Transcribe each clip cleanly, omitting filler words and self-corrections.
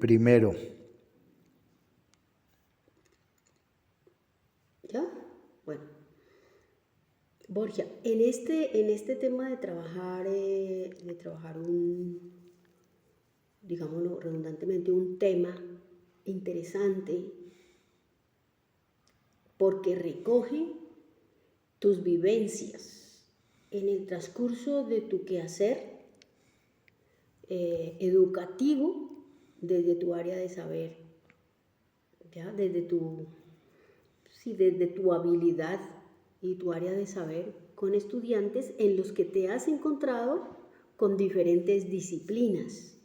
Primero. ¿Ya? Bueno. Borja, en este tema de trabajar digámoslo redundantemente, un tema interesante porque recoge tus vivencias en el transcurso de tu quehacer educativo desde tu área de saber, ¿ya? Desde tu habilidad y tu área de saber con estudiantes en los que te has encontrado con diferentes disciplinas.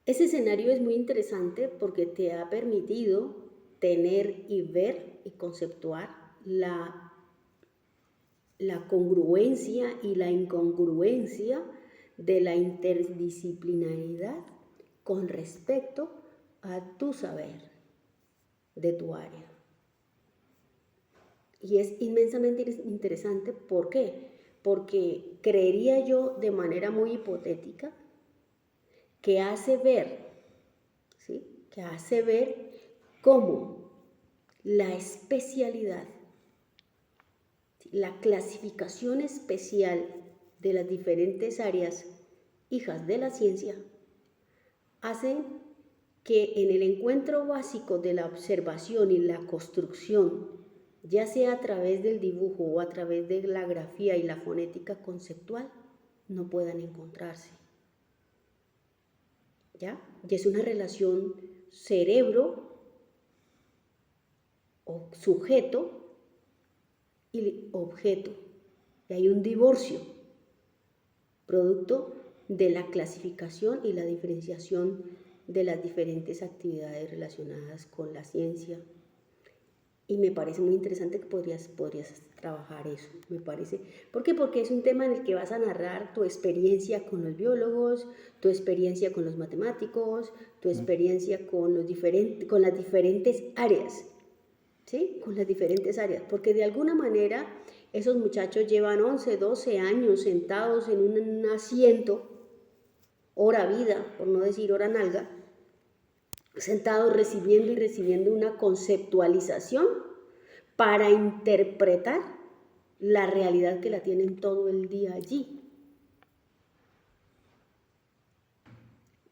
Ese escenario es muy interesante porque te ha permitido tener y ver y conceptuar la congruencia y la incongruencia de la interdisciplinaridad con respecto a tu saber de tu área. Y es inmensamente interesante, ¿por qué? Porque creería yo de manera muy hipotética que hace ver, ¿sí? Que hace ver cómo la especialidad, la clasificación especial de las diferentes áreas hijas de la ciencia hacen que en el encuentro básico de la observación y la construcción, ya sea a través del dibujo o a través de la grafía y la fonética conceptual, no puedan encontrarse. ¿Ya? Y es una relación cerebro o sujeto y objeto. Y hay un divorcio, producto de la clasificación y la diferenciación de las diferentes actividades relacionadas con la ciencia. Y me parece muy interesante que podrías trabajar eso, me parece. ¿Por qué? Porque es un tema en el que vas a narrar tu experiencia con los biólogos, tu experiencia con los matemáticos, tu experiencia con las diferentes áreas, ¿sí? Con las diferentes áreas, porque de alguna manera esos muchachos llevan 11, 12 años sentados en un asiento, hora vida, por no decir hora nalga, sentados recibiendo una conceptualización para interpretar la realidad que la tienen todo el día allí.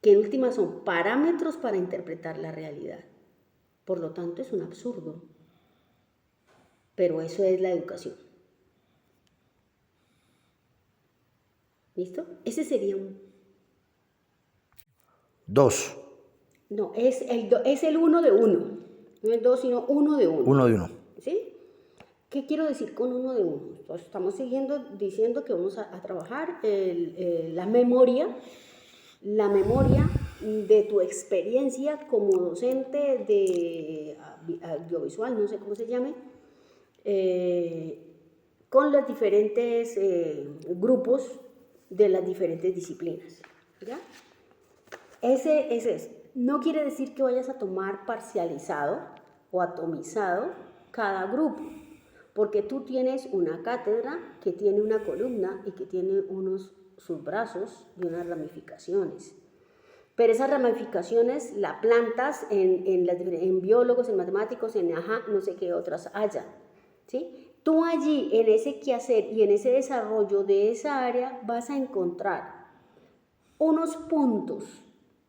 Que en última son parámetros para interpretar la realidad. Por lo tanto, es un absurdo. Pero eso es la educación. ¿Listo? Ese sería un... 2. No, es el uno de uno. No es dos, sino uno de uno. Uno de uno. ¿Sí? ¿Qué quiero decir con uno de uno? Entonces, estamos diciendo que vamos a trabajar la memoria de tu experiencia como docente de audiovisual, no sé cómo se llame, con los diferentes grupos de las diferentes disciplinas. ¿Ya? Ese es. No quiere decir que vayas a tomar parcializado o atomizado cada grupo, porque tú tienes una cátedra que tiene una columna y que tiene unos subbrazos y unas ramificaciones. Pero esas ramificaciones la plantas en biólogos, en matemáticos, no sé qué otras haya, ¿sí? Tú allí, en ese quehacer y en ese desarrollo de esa área, vas a encontrar unos puntos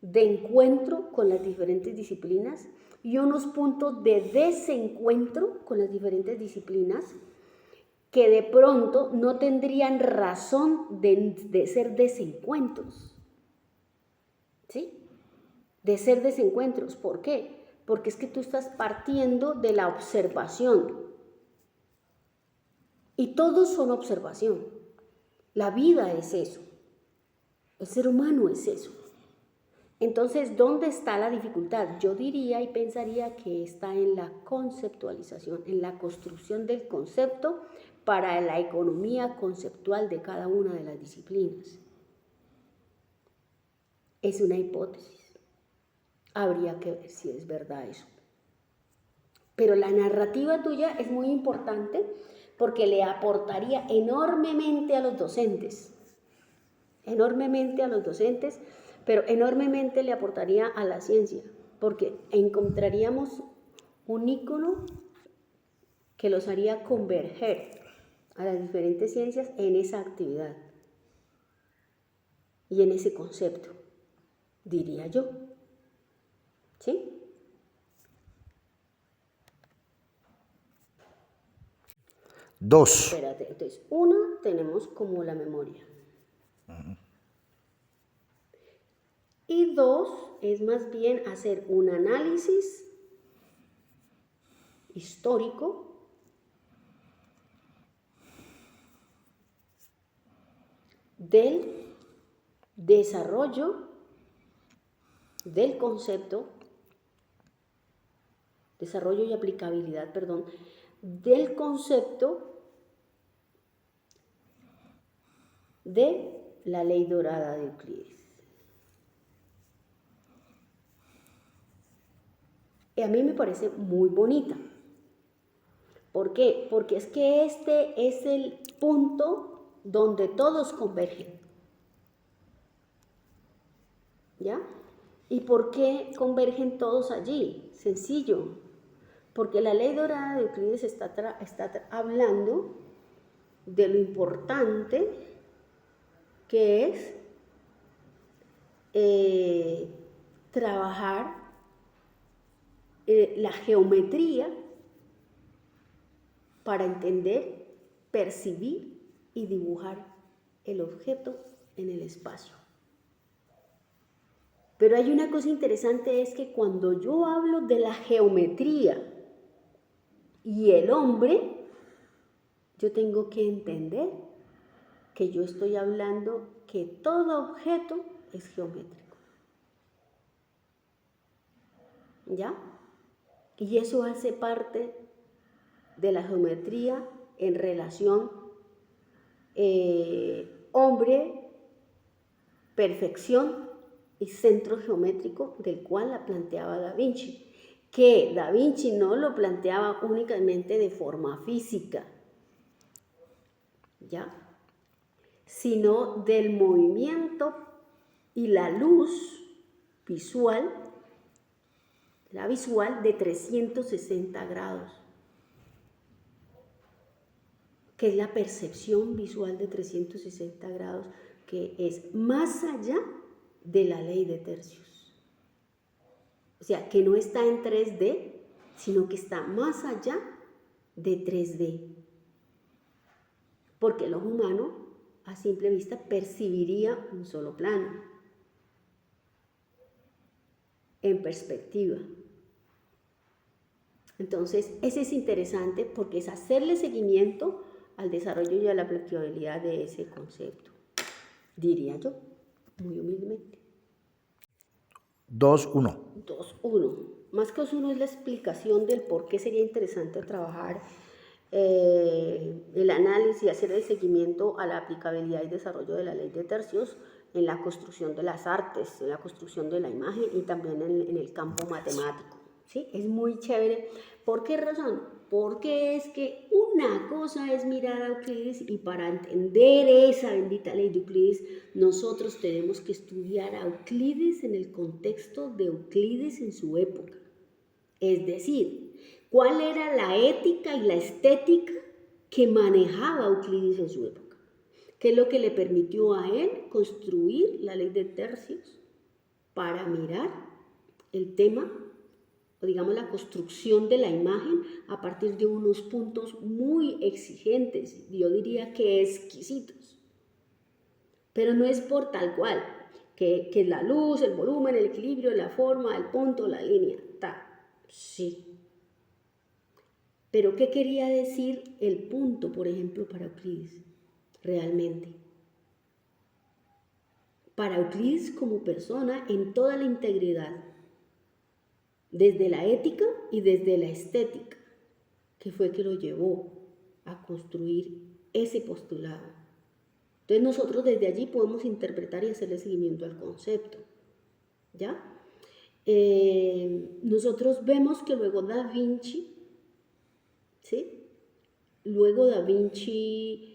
de encuentro con las diferentes disciplinas y unos puntos de desencuentro con las diferentes disciplinas que de pronto no tendrían razón de ser desencuentros. ¿Sí? De ser desencuentros. ¿Por qué? Porque es que tú estás partiendo de la observación. Y todos son observación. La vida es eso. El ser humano es eso. Entonces, ¿dónde está la dificultad? Yo diría y pensaría que está en la conceptualización, en la construcción del concepto para la economía conceptual de cada una de las disciplinas. Es una hipótesis. Habría que ver si es verdad eso. Pero la narrativa tuya es muy importante porque le aportaría enormemente a los docentes. Enormemente a los docentes, pero enormemente le aportaría a la ciencia, porque encontraríamos un ícono que los haría converger a las diferentes ciencias en esa actividad y en ese concepto, diría yo. ¿Sí? Dos. Espérate, entonces, una tenemos como la memoria. Y dos es más bien hacer un análisis histórico del desarrollo del concepto, desarrollo y aplicabilidad, perdón, del concepto de la ley dorada de Euclides. Y a mí me parece muy bonita. ¿Por qué? Porque es que este es el punto donde todos convergen. ¿Ya? ¿Y por qué convergen todos allí? Sencillo. Porque la ley dorada de Euclides está hablando de lo importante que es trabajar la geometría para entender, percibir y dibujar el objeto en el espacio. Pero hay una cosa interesante, es que cuando yo hablo de la geometría y el hombre, yo tengo que entender que yo estoy hablando que todo objeto es geométrico. ¿Ya? Y eso hace parte de la geometría en relación hombre, perfección y centro geométrico, del cual la planteaba Da Vinci, que Da Vinci no lo planteaba únicamente de forma física, ¿ya? Sino del movimiento y la luz visual, la visual de 360 grados, que es la percepción visual de 360 grados, que es más allá de la ley de tercios. O sea, que no está en 3D, sino que está más allá de 3D. Porque el ojo humano, a simple vista, percibiría un solo plano, en perspectiva. Entonces, ese es interesante porque es hacerle seguimiento al desarrollo y a la aplicabilidad de ese concepto, diría yo, muy humildemente. 2-1. 2-1. Más que 2-1 es la explicación del por qué sería interesante trabajar el análisis, hacer el seguimiento a la aplicabilidad y desarrollo de la ley de tercios en la construcción de las artes, en la construcción de la imagen y también en el campo matemático. ¿Sí? Es muy chévere. ¿Por qué razón? Porque es que una cosa es mirar a Euclides y para entender esa bendita ley de Euclides, nosotros tenemos que estudiar a Euclides en el contexto de Euclides en su época. Es decir, ¿cuál era la ética y la estética que manejaba Euclides en su época? ¿Qué es lo que le permitió a él construir la ley de tercios para mirar el tema, o digamos la construcción de la imagen a partir de unos puntos muy exigentes, yo diría que exquisitos? Pero no es por tal cual, que la luz, el volumen, el equilibrio, la forma, el punto, la línea, sí. Pero ¿qué quería decir el punto, por ejemplo, para Euclides? Realmente. Para Euclides como persona en toda la integridad, desde la ética y desde la estética, que fue que lo llevó a construir ese postulado. Entonces nosotros desde allí podemos interpretar y hacerle seguimiento al concepto. ¿Ya? Nosotros vemos que luego Da Vinci, ¿sí? Luego Da Vinci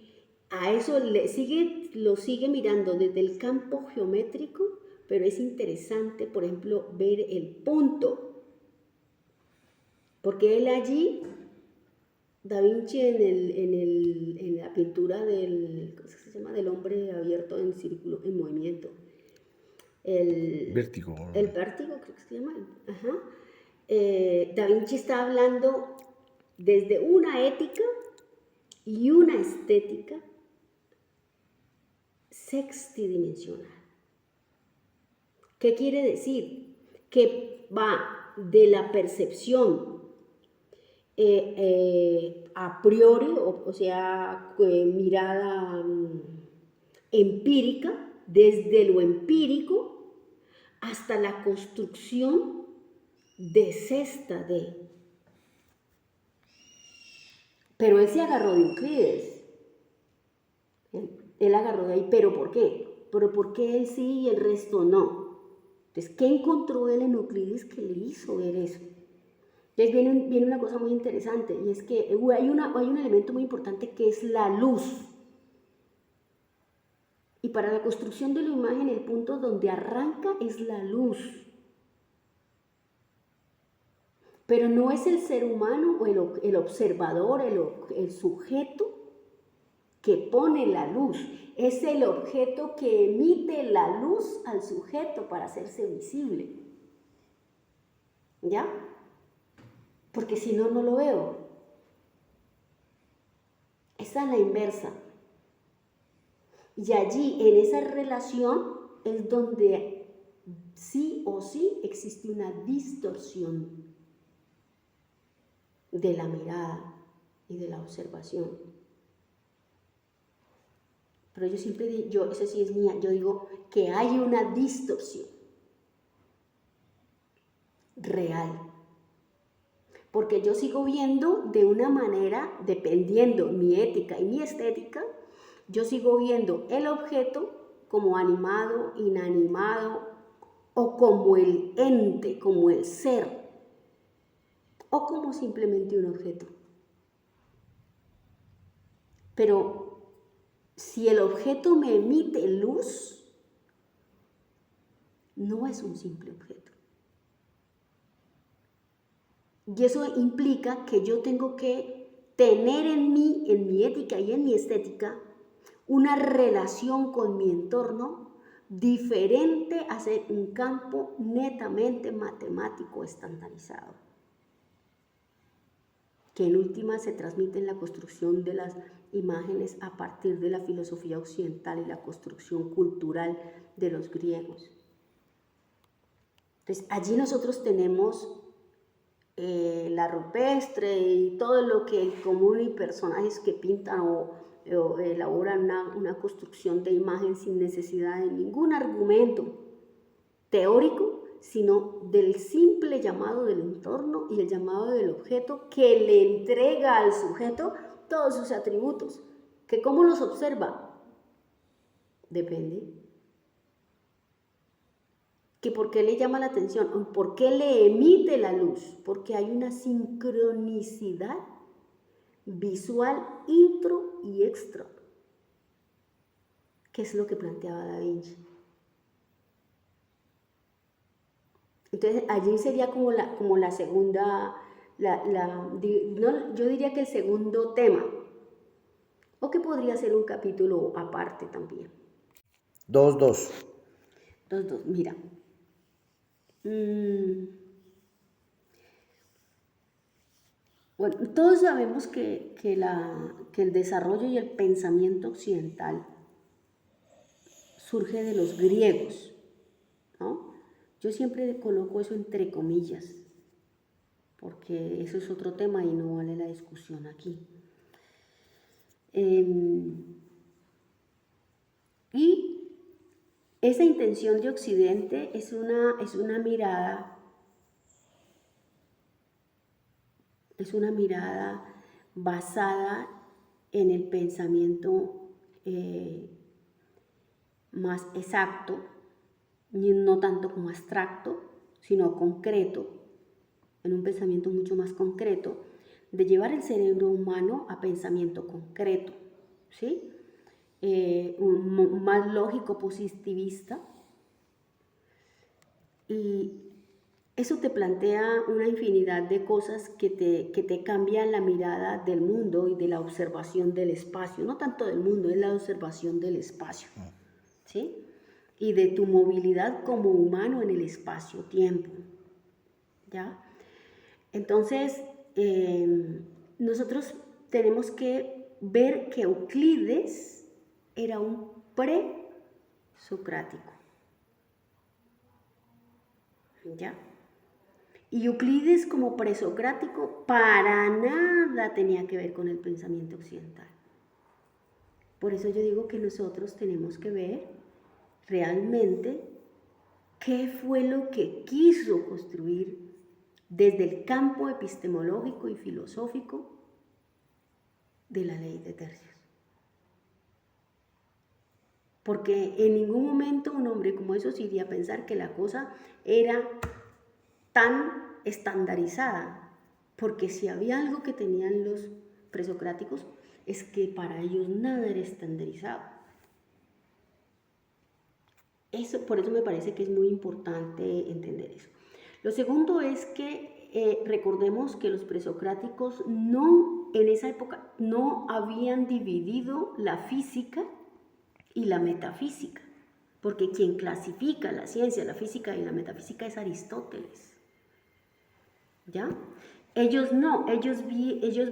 a eso lo sigue mirando desde el campo geométrico, pero es interesante, por ejemplo, ver el punto, porque él allí, Da Vinci en la pintura del, ¿cómo se llama? Del hombre abierto en círculo, en movimiento. Vértigo. El vértigo, creo que se llama. Ajá. Da Vinci está hablando desde una ética y una estética sextidimensional. ¿Qué quiere decir? Que va de la percepción a priori, o sea, mirada empírica, desde lo empírico hasta la construcción de cesta de. Pero él se agarró de Euclides. Él agarró de ahí, ¿pero por qué? ¿Pero por qué él sí y el resto no? Entonces, ¿qué encontró él en Euclides que le hizo ver eso? Entonces viene una cosa muy interesante, y es que hay un elemento muy importante que es la luz. Y para la construcción de la imagen, el punto donde arranca es la luz. Pero no es el ser humano o el observador, el sujeto que pone la luz. Es el objeto que emite la luz al sujeto para hacerse visible. ¿Ya? Porque si no, no lo veo. Esa es la inversa. Y allí, en esa relación, es donde sí o sí existe una distorsión de la mirada y de la observación. Pero yo siempre digo, eso sí es mía, yo digo que hay una distorsión real. Porque yo sigo viendo de una manera, dependiendo mi ética y mi estética, yo sigo viendo el objeto como animado, inanimado, o como el ente, como el ser, o como simplemente un objeto. Pero si el objeto me emite luz, no es un simple objeto. Y eso implica que yo tengo que tener en mí, en mi ética y en mi estética, una relación con mi entorno diferente a ser un campo netamente matemático estandarizado, que en última se transmite en la construcción de las imágenes a partir de la filosofía occidental y la construcción cultural de los griegos. Entonces, allí nosotros tenemos la rupestre y todo lo que el común y personajes que pintan o elaboran una construcción de imagen sin necesidad de ningún argumento teórico, sino del simple llamado del entorno y el llamado del objeto que le entrega al sujeto todos sus atributos. ¿Que cómo los observa? Depende. ¿Que por qué le llama la atención? ¿O por qué le emite la luz? Porque hay una sincronicidad visual intro y extra, que es lo que planteaba Da Vinci. Entonces allí sería como la segunda, yo diría que el segundo tema, o que podría ser un capítulo aparte también. 2. Mira. Bueno, todos sabemos que el desarrollo y el pensamiento occidental surge de los griegos, ¿no? Yo siempre coloco eso entre comillas, porque eso es otro tema y no vale la discusión aquí. Y esa intención de Occidente es una mirada basada en el pensamiento más exacto, no tanto como abstracto, sino concreto, en un pensamiento mucho más concreto, de llevar el cerebro humano a pensamiento concreto, ¿sí? Más lógico positivista, Y eso te plantea una infinidad de cosas que te cambian la mirada del mundo y de la observación del espacio. No tanto del mundo, es la observación del espacio, ¿sí? Y de tu movilidad como humano en el espacio-tiempo, ¿ya? Entonces, nosotros tenemos que ver que Euclides era un presocrático, ¿ya? Y Euclides como presocrático para nada tenía que ver con el pensamiento occidental. Por eso yo digo que nosotros tenemos que ver realmente qué fue lo que quiso construir desde el campo epistemológico y filosófico de la ley de tercios. Porque en ningún momento un hombre como esos iría a pensar que la cosa era tan estandarizada, porque si había algo que tenían los presocráticos es que para ellos nada era estandarizado. Por eso me parece que es muy importante entender eso. Lo segundo es que recordemos que los presocráticos en esa época no habían dividido la física y la metafísica, porque quien clasifica la ciencia, la física y la metafísica es Aristóteles. ¿Ya? Ellos no, ellos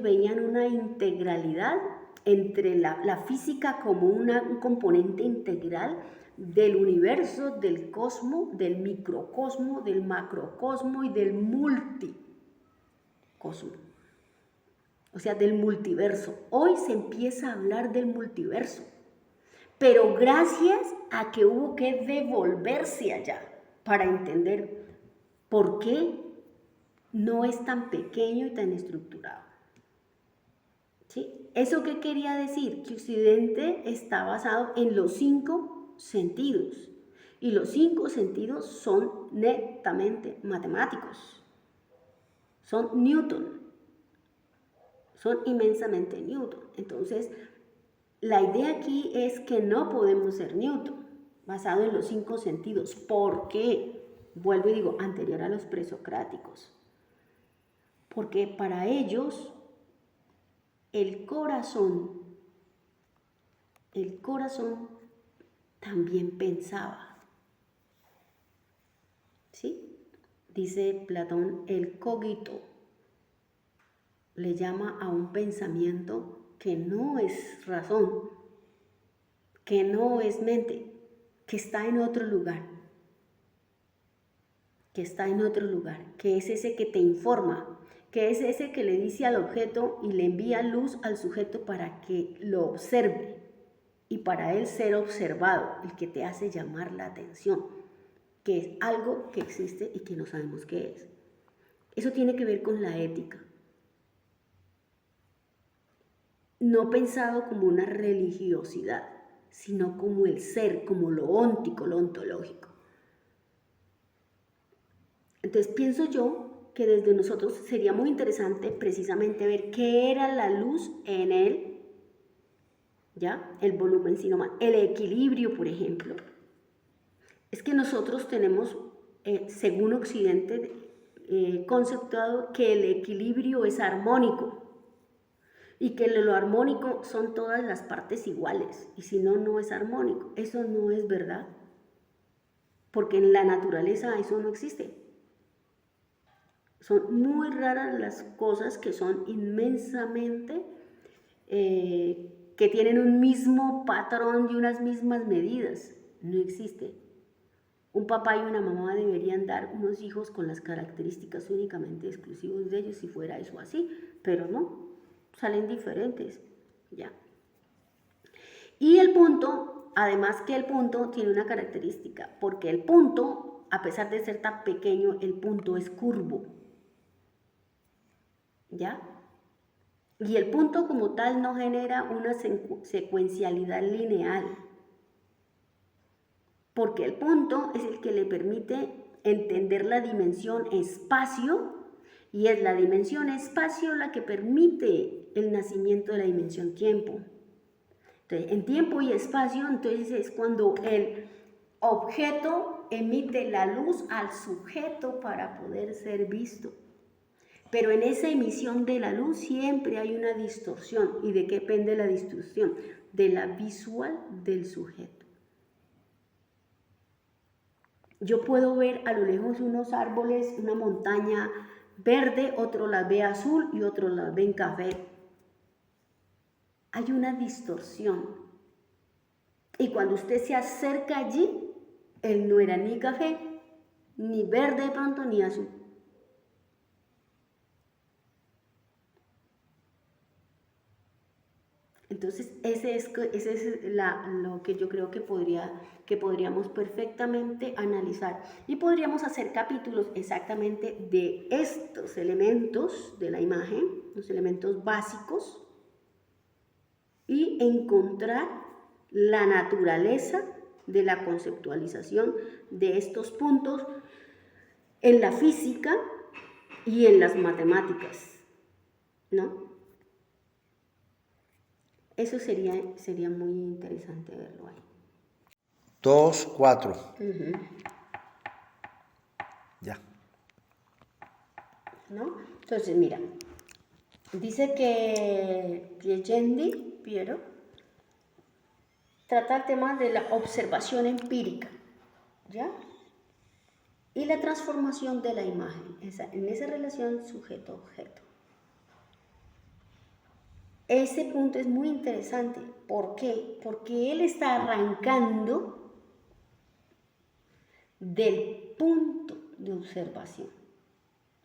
veían una integralidad entre la física como un componente integral del universo, del cosmo, del microcosmo, del macrocosmo y del multicosmo. O sea, del multiverso. Hoy se empieza a hablar del multiverso, pero gracias a que hubo que devolverse allá para entender por qué no es tan pequeño y tan estructurado. ¿Sí? ¿Eso qué quería decir? Que Occidente está basado en los 5 sentidos. Y los 5 sentidos son netamente matemáticos. Son Newton. Son inmensamente Newton. Entonces, la idea aquí es que no podemos ser Newton, basado en los 5 sentidos. ¿Por qué? Vuelvo y digo, anterior a los presocráticos. Porque para ellos el corazón también pensaba. ¿Sí? Dice Platón, el cogito le llama a un pensamiento que no es razón, que no es mente, que está en otro lugar, que es ese que te informa, que es ese que le dice al objeto y le envía luz al sujeto para que lo observe y para él ser observado, el que te hace llamar la atención, que es algo que existe y que no sabemos qué es. Eso tiene que ver con la ética. No pensado como una religiosidad, sino como el ser, como lo óntico, lo ontológico. Entonces pienso yo que desde nosotros sería muy interesante precisamente ver qué era la luz en él, ¿ya? El volumen sinoma, el equilibrio, por ejemplo. Es que nosotros tenemos, según Occidente, conceptuado que el equilibrio es armónico y que lo armónico son todas las partes iguales, y si no, no es armónico. Eso no es verdad, porque en la naturaleza eso no existe. Son muy raras las cosas que son inmensamente, que tienen un mismo patrón y unas mismas medidas. No existe. Un papá y una mamá deberían dar unos hijos con las características únicamente exclusivas de ellos si fuera eso así, pero no, salen diferentes, ¿ya? Y el punto, además que el punto tiene una característica, porque el punto, a pesar de ser tan pequeño, el punto es curvo, ¿ya? Y el punto como tal no genera una secuencialidad lineal, porque el punto es el que le permite entender la dimensión espacio, y es la dimensión espacio la que permite el nacimiento de la dimensión tiempo. Entonces, en tiempo y espacio, entonces es cuando el objeto emite la luz al sujeto para poder ser visto. Pero en esa emisión de la luz siempre hay una distorsión. ¿Y de qué depende la distorsión? De la visual del sujeto. Yo puedo ver a lo lejos unos árboles, una montaña verde, otro la ve azul y otro la ve en café. Hay una distorsión. Y cuando usted se acerca allí, él no era ni café, ni verde de pronto, ni azul. Entonces, ese es lo que yo creo que podríamos perfectamente analizar. Y podríamos hacer capítulos exactamente de estos elementos de la imagen, los elementos básicos, y encontrar la naturaleza de la conceptualización de estos puntos en la física y en las matemáticas, ¿no? Eso sería muy interesante verlo ahí. 2, 4. Ya. ¿No? Entonces, mira, dice que Piero, trata el tema de la observación empírica, ¿ya? Y la transformación de la imagen, en esa relación sujeto-objeto. Ese punto es muy interesante. ¿Por qué? Porque él está arrancando del punto de observación,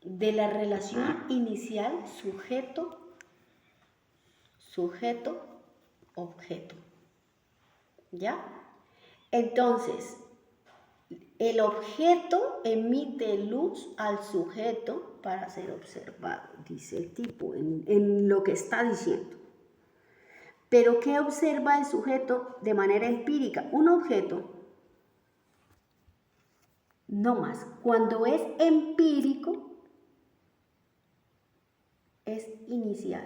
de la relación inicial sujeto-objeto. ¿Ya? Entonces, el objeto emite luz al sujeto para ser observado, dice el tipo, en lo que está diciendo. Pero ¿qué observa el sujeto de manera empírica? Un objeto, no más. Cuando es empírico, es inicial.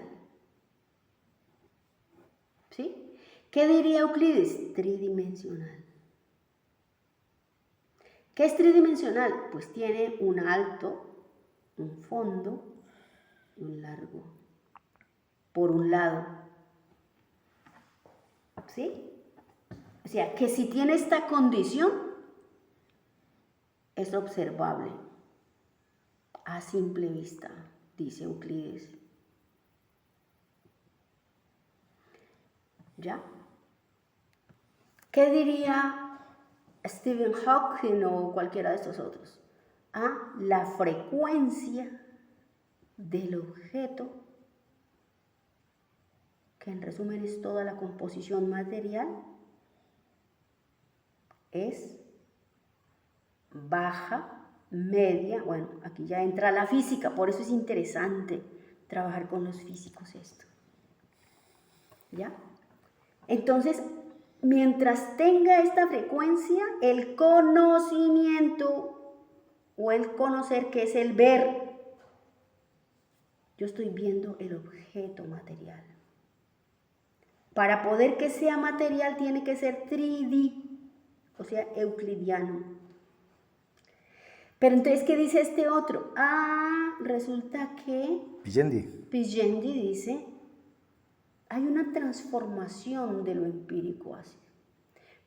¿Sí? ¿Qué diría Euclides? Tridimensional. ¿Qué es tridimensional? Pues tiene un alto, un fondo y un largo. Por un lado. ¿Sí? O sea, que si tiene esta condición, es observable a simple vista, dice Euclides. ¿Ya? ¿Qué diría Stephen Hawking o cualquiera de estos otros? La frecuencia del objeto, que en resumen es toda la composición material, es baja, media. Bueno, aquí ya entra la física, por eso es interesante trabajar con los físicos esto. ¿Ya? Entonces, mientras tenga esta frecuencia, el conocimiento o el conocer, que es el ver, yo estoy viendo el objeto material. Para poder que sea material tiene que ser 3D, o sea, euclidiano. Pero entonces, ¿qué dice este otro? Resulta que Pigendi dice, hay una transformación de lo empírico así.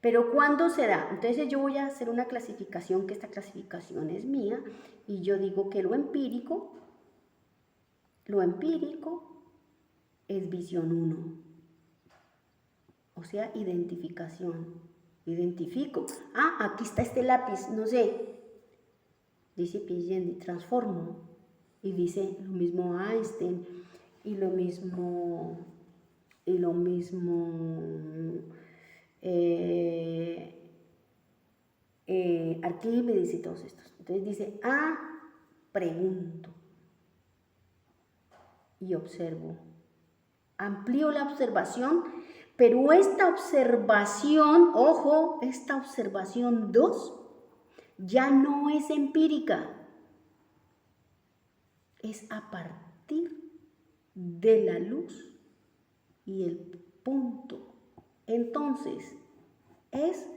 Pero ¿cuándo se da? Entonces yo voy a hacer una clasificación, que esta clasificación es mía, y yo digo que lo empírico es visión 1. O sea, identificación. Identifico. Aquí está este lápiz, no sé. Dice Pigendi, transformo. Y dice lo mismo Einstein, y lo mismo Arquímedes y todos estos. Entonces dice, pregunto y observo. Amplío la observación, pero esta observación, ojo, esta observación 2 ya no es empírica, es a partir de la luz y el punto. Entonces, es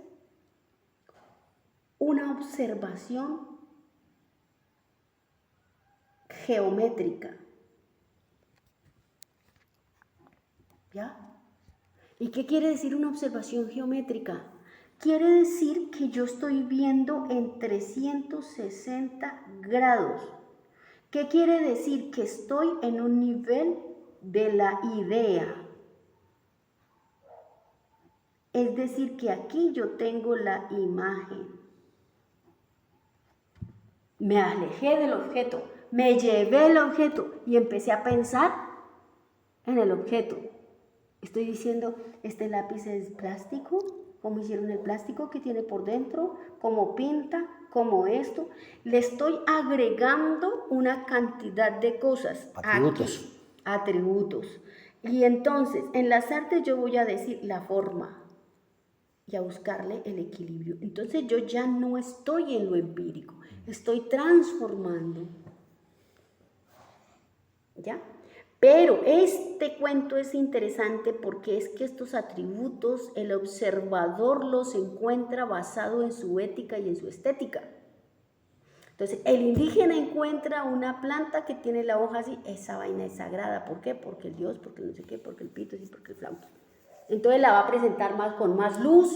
una observación geométrica. ¿Ya? ¿Y qué quiere decir una observación geométrica? Quiere decir que yo estoy viendo en 360 grados. ¿Qué quiere decir? Que estoy en un nivel de la idea. Es decir, que aquí yo tengo la imagen. Me alejé del objeto, me llevé el objeto y empecé a pensar en el objeto. Estoy diciendo, este lápiz es plástico, cómo hicieron el plástico que tiene por dentro, cómo pinta, cómo esto. Le estoy agregando una cantidad de cosas. Atributos. Aquí, atributos. Y entonces, en las artes yo voy a decir la forma y a buscarle el equilibrio. Entonces yo ya no estoy en lo empírico, estoy transformando. ¿Ya? Pero este cuento es interesante porque es que estos atributos el observador los encuentra basado en su ética y en su estética. Entonces, el indígena encuentra una planta que tiene la hoja así, esa vaina es sagrada. ¿Por qué? Porque el Dios, porque no sé qué, porque el pito, sí, porque el flauta. Entonces la va a presentar con más luz,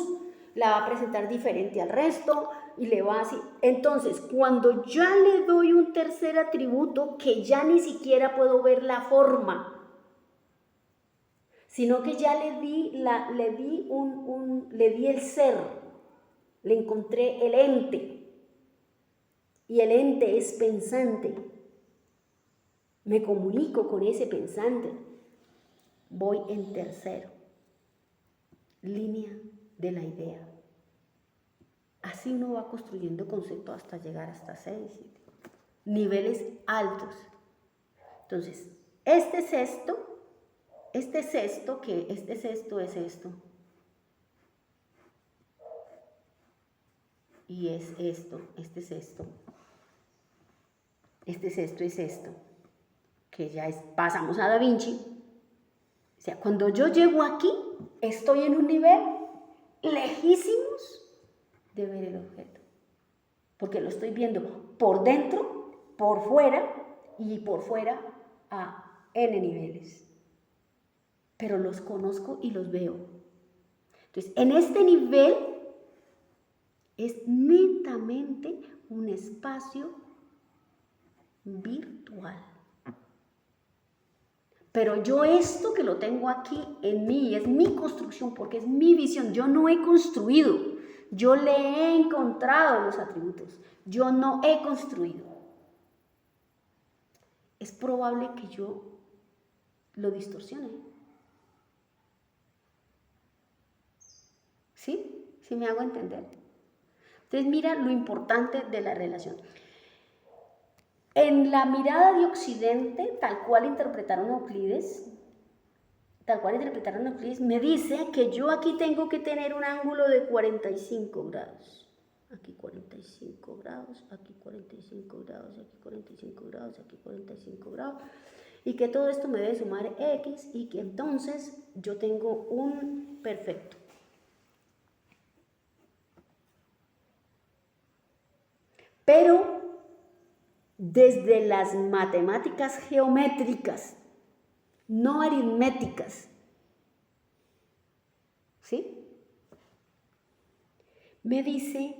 la va a presentar diferente al resto y le va así. Entonces, cuando ya le doy un tercer atributo que ya ni siquiera puedo ver la forma, sino que ya le di el ser, le encontré el ente. Y el ente es pensante. Me comunico con ese pensante. Voy en tercero. Línea de la idea. Así uno va construyendo conceptos hasta llegar hasta 6, 7. Niveles altos. Entonces, este es esto, este es esto, es esto. Y es esto, este es esto. Este es esto, es esto. Que ya pasamos a Da Vinci. O sea, cuando yo llego aquí, estoy en un nivel lejísimos de ver el objeto. Porque lo estoy viendo por dentro, por fuera y por fuera a N niveles. Pero los conozco y los veo. Entonces, en este nivel es netamente un espacio virtual. Pero yo esto que lo tengo aquí en mí, es mi construcción porque es mi visión. Yo no he construido, yo le he encontrado los atributos. Yo no he construido. Es probable que yo lo distorsione. ¿Sí? ¿Sí me hago entender? Entonces mira lo importante de la relación. En la mirada de Occidente, tal cual interpretaron Euclides, me dice que yo aquí tengo que tener un ángulo de 45 grados. Aquí 45 grados, aquí 45 grados, aquí 45 grados, aquí 45 grados. Y que todo esto me debe sumar X y que entonces yo tengo un perfecto. Pero desde las matemáticas geométricas, no aritméticas, ¿sí? Me dice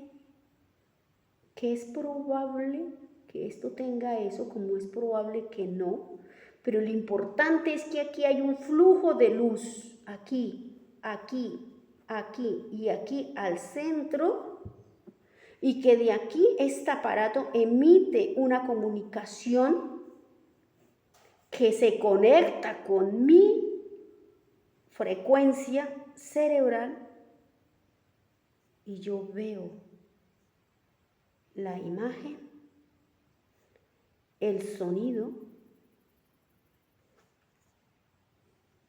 que es probable que esto tenga eso, como es probable que no, pero lo importante es que aquí hay un flujo de luz, aquí, aquí, aquí y aquí al centro, y que de aquí este aparato emite una comunicación que se conecta con mi frecuencia cerebral y yo veo la imagen, el sonido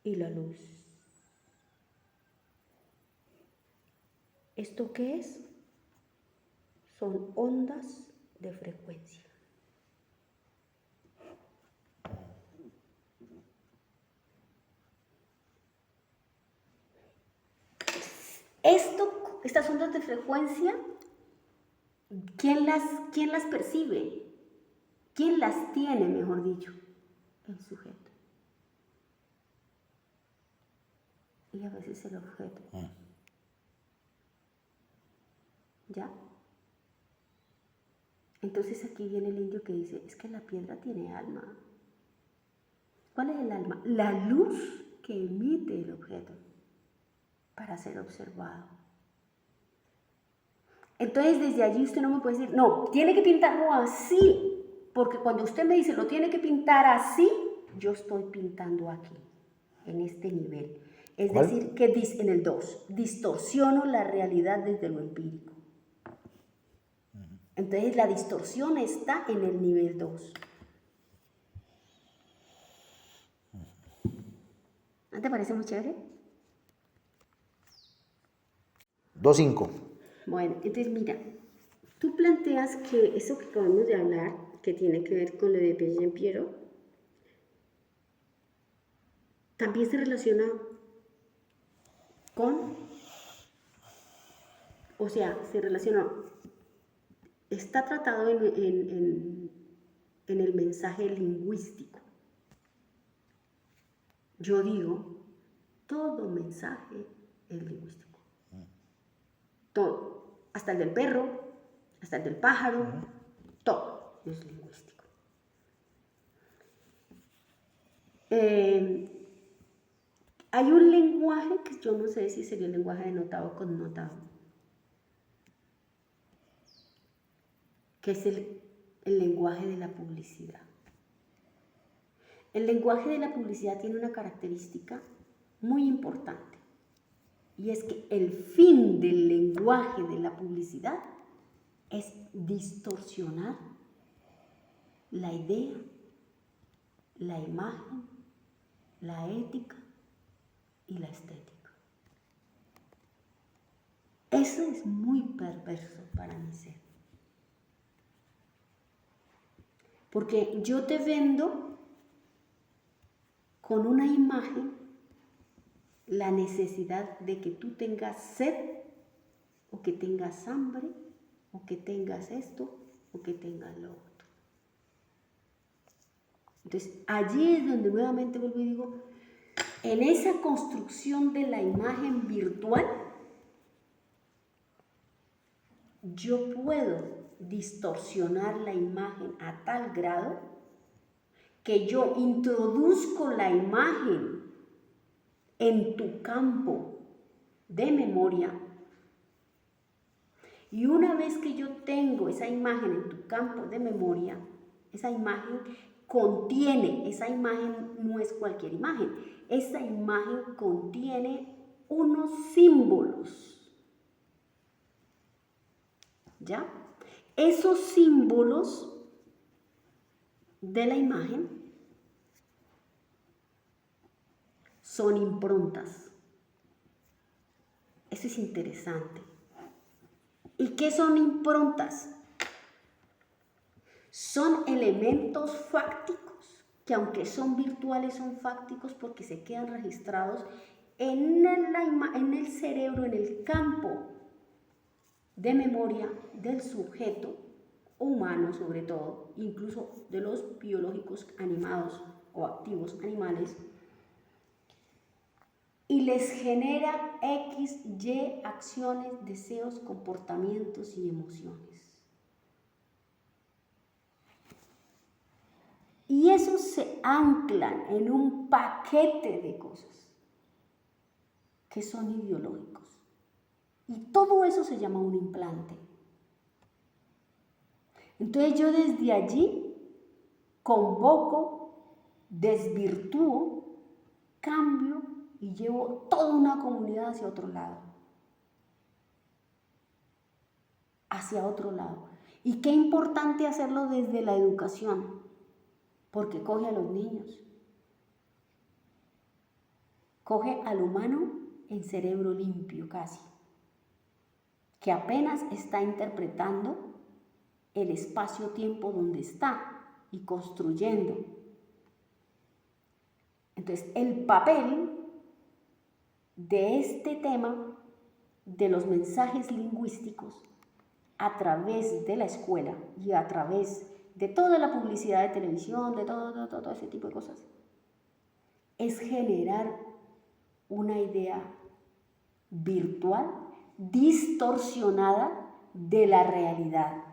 y la luz. ¿Esto qué es? Son ondas de frecuencia. Estas ondas de frecuencia ¿Quién las percibe? ¿Quién las tiene, mejor dicho? El sujeto. Y a veces el objeto. ¿Ya? Entonces aquí viene el indio que dice, es que la piedra tiene alma. ¿Cuál es el alma? La luz que emite el objeto para ser observado. Entonces desde allí usted no me puede decir, no, tiene que pintarlo así, porque cuando usted me dice, lo tiene que pintar así, yo estoy pintando aquí, en este nivel. Es ¿Cuál? decir, que en el 2, distorsiono la realidad desde lo empírico. Entonces la distorsión está en el nivel 2. ¿No te parece muy chévere? 2.5. Bueno, entonces mira, tú planteas que eso que acabamos de hablar, que tiene que ver con lo de Piaget-Pierrot, también se relaciona con, o sea, se relaciona, está tratado en el mensaje lingüístico. Yo digo, todo mensaje es lingüístico. Todo, hasta el del perro, hasta el del pájaro, todo es lingüístico. Hay un lenguaje que yo no sé si sería el lenguaje denotado o connotado, que es el lenguaje de la publicidad. El lenguaje de la publicidad tiene una característica muy importante, y es que el fin del lenguaje de la publicidad es distorsionar la idea, la imagen, la ética y la estética. Eso es muy perverso para mi ser. Porque yo te vendo con una imagen la necesidad de que tú tengas sed, o que tengas hambre, o que tengas esto, o que tengas lo otro. Entonces, allí es donde nuevamente vuelvo y digo, en esa construcción de la imagen virtual, yo puedo distorsionar la imagen a tal grado que yo introduzco la imagen en tu campo de memoria, y una vez que yo tengo esa imagen en tu campo de memoria, esa imagen contiene, esa imagen no es cualquier imagen, esa imagen contiene unos símbolos, ¿ya? Esos símbolos de la imagen son improntas. Eso es interesante. ¿Y qué son improntas? Son elementos fácticos que, aunque son virtuales, son fácticos porque se quedan registrados en el cerebro, en el campo de memoria del sujeto humano, sobre todo, incluso de los biológicos animados o activos animales, y les genera X, Y acciones, deseos, comportamientos y emociones. Y esos se anclan en un paquete de cosas que son ideológicos. Y todo eso se llama un implante. Entonces yo desde allí convoco, desvirtúo, cambio y llevo toda una comunidad hacia otro lado. Hacia otro lado. Y qué importante hacerlo desde la educación, porque coge a los niños. Coge al humano en cerebro limpio casi, que apenas está interpretando el espacio-tiempo donde está y construyendo. Entonces, el papel de este tema de los mensajes lingüísticos a través de la escuela y a través de toda la publicidad de televisión, de todo ese tipo de cosas, es generar una idea virtual, distorsionada de la realidad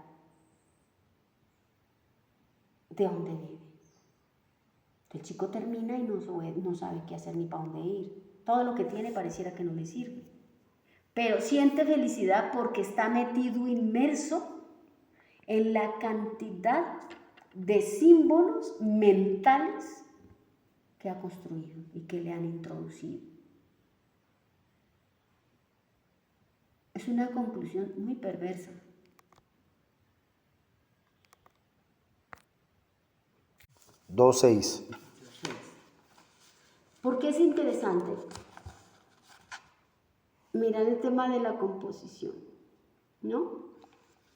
de donde vive. El chico termina y no sabe qué hacer ni para dónde ir. Todo lo que tiene pareciera que no le sirve. Pero siente felicidad porque está metido, inmerso en la cantidad de símbolos mentales que ha construido y que le han introducido. Es una conclusión muy perversa. Dos, 6. ¿Por qué es interesante mirar el tema de la composición? ¿No?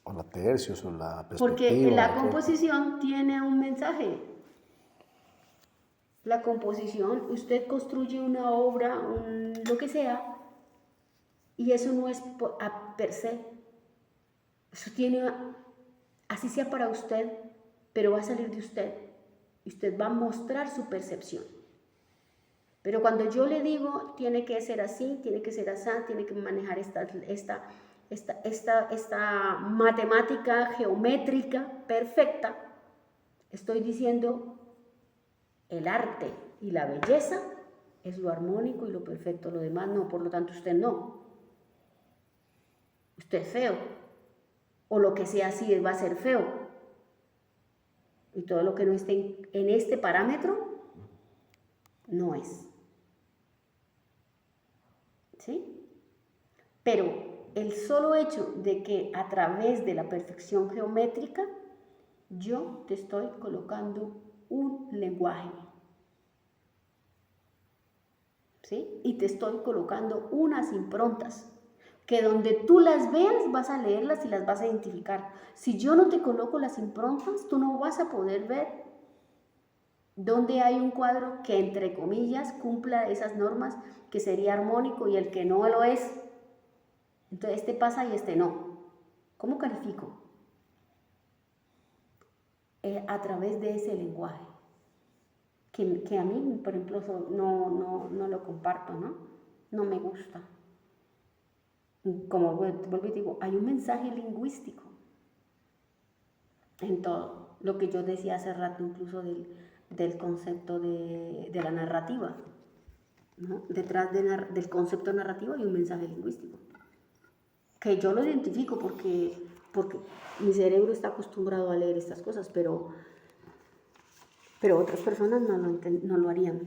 O la tercios, o la perspectiva. Porque la composición tiene un mensaje. La composición, usted construye una obra, lo que sea, y eso no es per se. Eso tiene, así sea para usted, pero va a salir de usted. Y usted va a mostrar su percepción. Pero cuando yo le digo, tiene que ser así, tiene que ser así, tiene que manejar esta matemática geométrica perfecta, estoy diciendo el arte y la belleza es lo armónico y lo perfecto, lo demás no, por lo tanto usted no. Usted es feo, o lo que sea así va a ser feo. Y todo lo que no esté en este parámetro no es. ¿Sí? Pero el solo hecho de que a través de la perfección geométrica yo te estoy colocando un lenguaje, ¿sí? Y te estoy colocando unas improntas que donde tú las veas vas a leerlas y las vas a identificar. Si yo no te coloco las improntas, tú no vas a poder ver dónde hay un cuadro que, entre comillas, cumpla esas normas, que sería armónico, y el que no lo es. Entonces este pasa y este no. ¿Cómo califico? A través de ese lenguaje, que a mí, por ejemplo, no lo comparto, ¿no? No me gusta. Como vuelvo y digo, hay un mensaje lingüístico en todo. Lo que yo decía hace rato incluso del concepto de la narrativa, ¿no? Detrás del concepto narrativo hay un mensaje lingüístico, que yo lo identifico porque mi cerebro está acostumbrado a leer estas cosas, pero otras personas no lo harían.